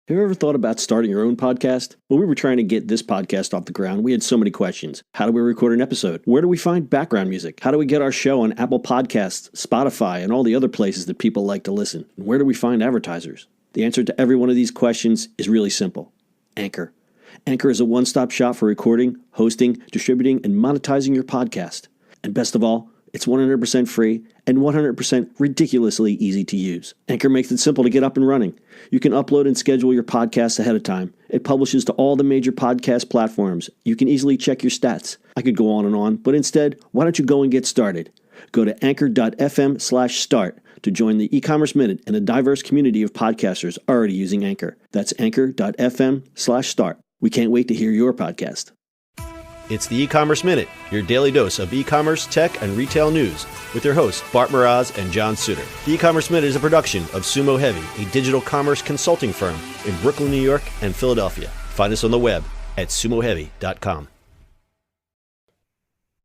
Have you ever thought about starting your own podcast? When we were trying to get this podcast off the ground, we had so many questions. How do we record an episode? Where do we find background music? How do we get our show on Apple Podcasts, Spotify, and all the other places that people like to listen? And where do we find advertisers? The answer to every one of these questions is really simple. Anchor. Anchor is a one-stop shop for recording, hosting, distributing, and monetizing your podcast. And best of all, it's 100% free and 100% ridiculously easy to use. Anchor makes it simple to get up and running. You can upload and schedule your podcasts ahead of time. It publishes to all the major podcast platforms. You can easily check your stats. I could go on, but instead, why don't you go and get started? Go to anchor.fm/start to join the e-commerce minute and a diverse community of podcasters already using Anchor. That's anchor.fm/start. We can't wait to hear your podcast. It's the E-commerce Minute, your daily dose of e-commerce, tech, and retail news with your hosts, Bart Mraz and John Suter. The E-commerce Minute is a production of Sumo Heavy, a digital commerce consulting firm in Brooklyn, New York, and Philadelphia. Find us on the web at sumoheavy.com.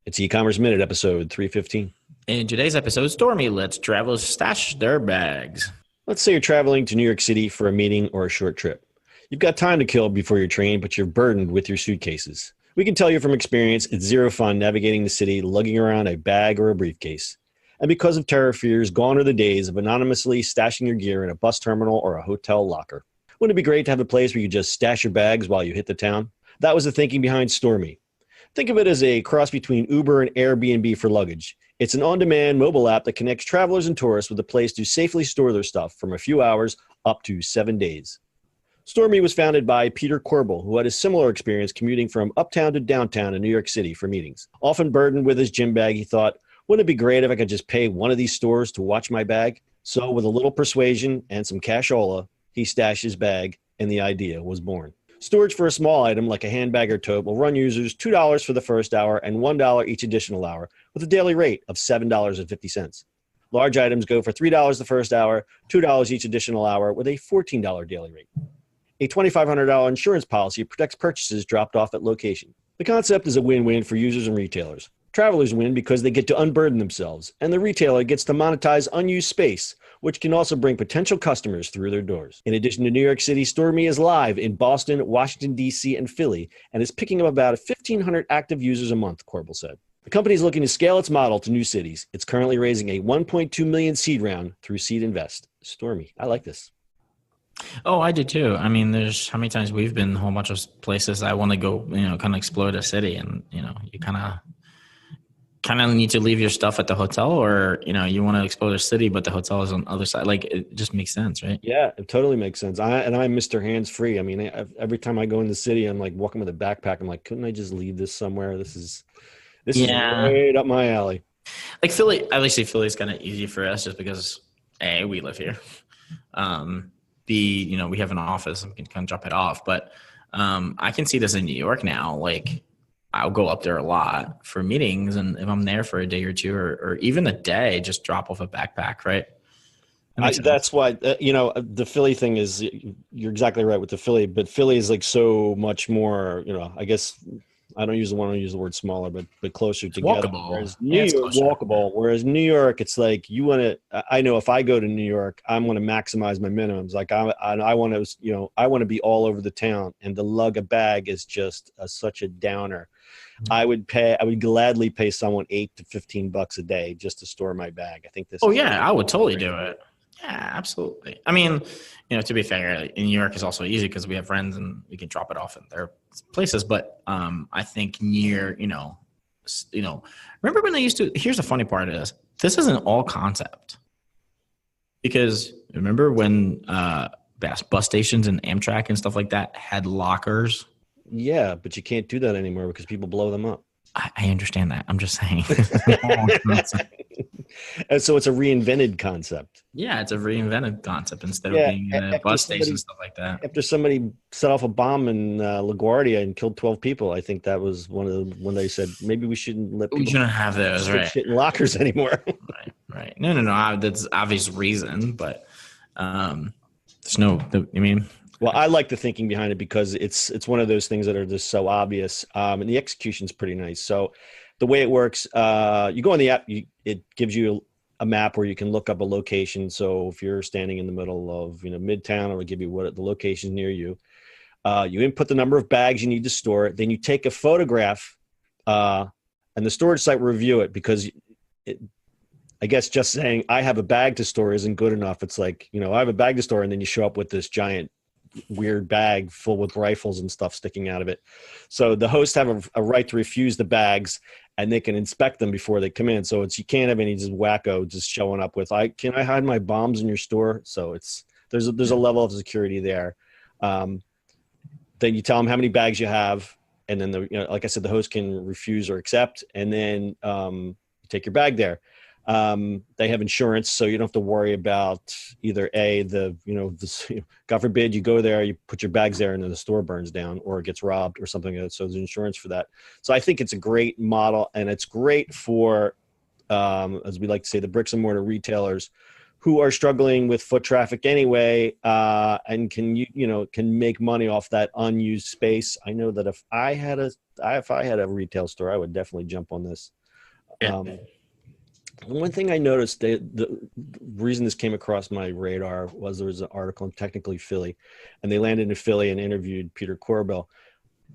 It's E-commerce Minute, episode 315. In today's episode, StoreMe lets travelers stash their bags. Let's say you're traveling to New York City for a meeting or a short trip. You've got time to kill before your train, but you're burdened with your suitcases. We can tell you from experience, it's zero fun navigating the city, lugging around a bag or a briefcase. And because of terror fears, gone are the days of anonymously stashing your gear in a bus terminal or a hotel locker. Wouldn't it be great to have a place where you just stash your bags while you hit the town? That was the thinking behind StoreMe. Think of it as a cross between Uber and Airbnb for luggage. It's an on-demand mobile app that connects travelers and tourists with a place to safely store their stuff from a few hours up to 7 days. StoreMe was founded by Peter Corbel, who had a similar experience commuting from uptown to downtown in New York City for meetings. Often burdened with his gym bag, he thought, wouldn't it be great if I could just pay one of these stores to watch my bag? So with a little persuasion and some cashola, he stashed his bag, and the idea was born. Storage for a small item like a handbag or tote will run users $2 for the first hour and $1 each additional hour, with a daily rate of $7.50. Large items go for $3 the first hour, $2 each additional hour, with a $14 daily rate. A $2,500 insurance policy protects purchases dropped off at location. The concept is a win-win for users and retailers. Travelers win because they get to unburden themselves, and the retailer gets to monetize unused space, which can also bring potential customers through their doors. In addition to New York City, StoreMe is live in Boston, Washington, D.C., and Philly, and is picking up about 1,500 active users a month, Corbel said. The company is looking to scale its model to new cities. It's currently raising a $1.2 million seed round through Seed Invest. StoreMe. I like this. Oh, I do too. I mean, there's how many times we've been a whole bunch of places I want to go, kind of explore the city, and, you kind of need to leave your stuff at the hotel, or, you want to explore the city, but the hotel is on the other side. Like, it just makes sense, right? Yeah, it totally makes sense. I'm Mr. Hands-free. I mean, every time I go in the city, I'm like walking with a backpack. I'm like, couldn't I just leave this somewhere? This is right up my alley. Like Philly, obviously Philly's kind of easy for us just because A, we live here. B, we have an office and we can kind of drop it off. But I can see this in New York now. Like, I'll go up there a lot for meetings, and if I'm there for a day or two, or even a day, just drop off a backpack, right? That's why, the Philly thing is, you're exactly right with the Philly, but Philly is like so much more, I guess, I don't want to use the word smaller, but closer together. Walkable. Whereas New York, walkable. Whereas New York, it's like I know if I go to New York, I'm going to maximize my minimums. Like I want to, I want to be all over the town, and to lug a bag is just such a downer. Mm-hmm. I would gladly pay someone $8 to $15 a day just to store my bag. I think this. Oh yeah, I would totally do it. Yeah, absolutely. I mean, to be fair, in New York is also easy because we have friends and we can drop it off in their places. But I think near, remember when they used to? Here's the funny part of this. This is an all concept, because remember when bus stations and Amtrak and stuff like that had lockers? Yeah, but you can't do that anymore because people blow them up. I understand that. I'm just saying. And so it's a reinvented concept. Yeah, it's a reinvented concept instead of being in a bus station and stuff like that. After somebody set off a bomb in LaGuardia and killed 12 people, I think that was when they said maybe we shouldn't have those, right? Shit in lockers anymore. Right. No. That's obvious reason, but there's no. I mean. Well, I like the thinking behind it because it's one of those things that are just so obvious, and the execution's pretty nice. So the way it works, you go on the app, it gives you a map where you can look up a location. So if you're standing in the middle of Midtown, it'll give you what the locations near you. You input the number of bags you need to store. Then you take a photograph, and the storage site will review it, because I guess just saying I have a bag to store isn't good enough. It's like, I have a bag to store, and then you show up with this giant weird bag full with rifles and stuff sticking out of it. So the hosts have a right to refuse the bags, and they can inspect them before they come in. So you can't have any just wacko just showing up with, can I hide my bombs in your store? So there's a level of security there. Then you tell them how many bags you have, and then like I said, the host can refuse or accept, and then you take your bag there. They have insurance, so you don't have to worry about either God forbid you go there, you put your bags there, and then the store burns down or it gets robbed or something like that. So there's insurance for that. So I think it's a great model, and it's great for, as we like to say, the bricks and mortar retailers who are struggling with foot traffic anyway, and can make money off that unused space. I know that if I had a retail store, I would definitely jump on this. Yeah. One thing I noticed, the reason this came across my radar was there was an article in Technically Philly, and they landed in Philly and interviewed Peter Corbell.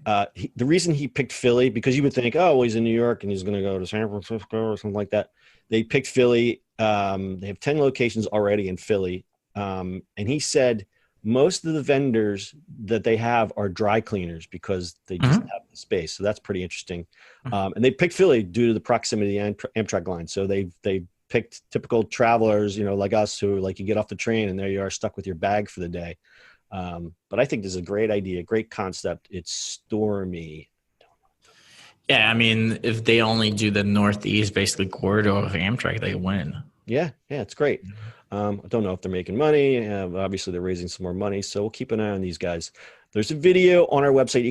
The reason he picked Philly, because you would think, oh, well, he's in New York and he's going to go to San Francisco or something like that. They picked Philly. They have 10 locations already in Philly. And he said most of the vendors that they have are dry cleaners because they just have the space. So that's pretty interesting. And they picked Philly due to the proximity of the Amtrak line. So they picked typical travelers, like us, who you get off the train and there you are stuck with your bag for the day. But I think this is a great idea, great concept. It's StoreMe. Yeah, I mean, if they only do the Northeast, basically corridor of Amtrak, they win. Yeah, it's great. I don't know if they're making money. Obviously, they're raising some more money, so we'll keep an eye on these guys. There's a video on our website,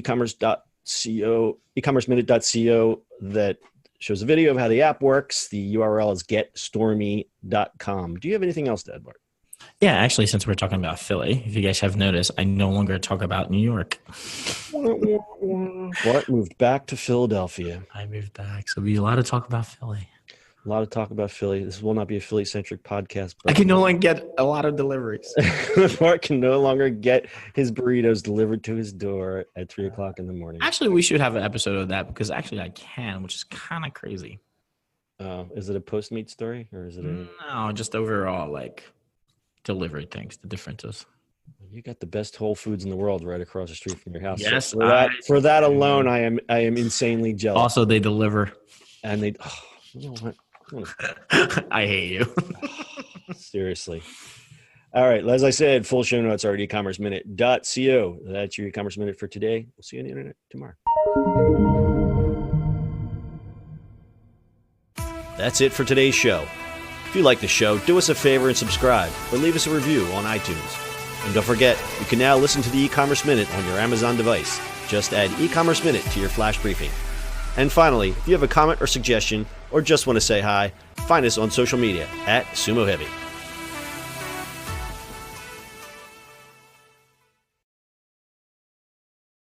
ecommerceminute.co, that shows a video of how the app works. The URL is getstoreme.com. Do you have anything else to add, Bart? Yeah, actually, since we're talking about Philly, if you guys have noticed, I no longer talk about New York. Bart moved back to Philadelphia. I moved back, so there'll be a lot of talk about Philly. A lot of talk about Philly. This will not be a Philly-centric podcast. I can no longer get a lot of deliveries. Bart can no longer get his burritos delivered to his door at 3 o'clock in the morning. Actually, we should have an episode of that, because actually I can, which is kind of crazy. Is it a Postmates story, or is it No, just overall, delivery things, the differences. You got the best Whole Foods in the world right across the street from your house. Yes, so for that alone, I am insanely jealous. Also, they deliver. And you know what? I hate you. Seriously. All right. As I said, full show notes are at ecommerceminute.co. That's your e-commerce minute for today. We'll see you on the internet tomorrow. That's it for today's show. If you like the show, do us a favor and subscribe, or leave us a review on iTunes. And don't forget, you can now listen to the e-commerce minute on your Amazon device. Just add e-commerce minute to your flash briefing. And finally, if you have a comment or suggestion, or just want to say hi, find us on social media at Sumo Heavy.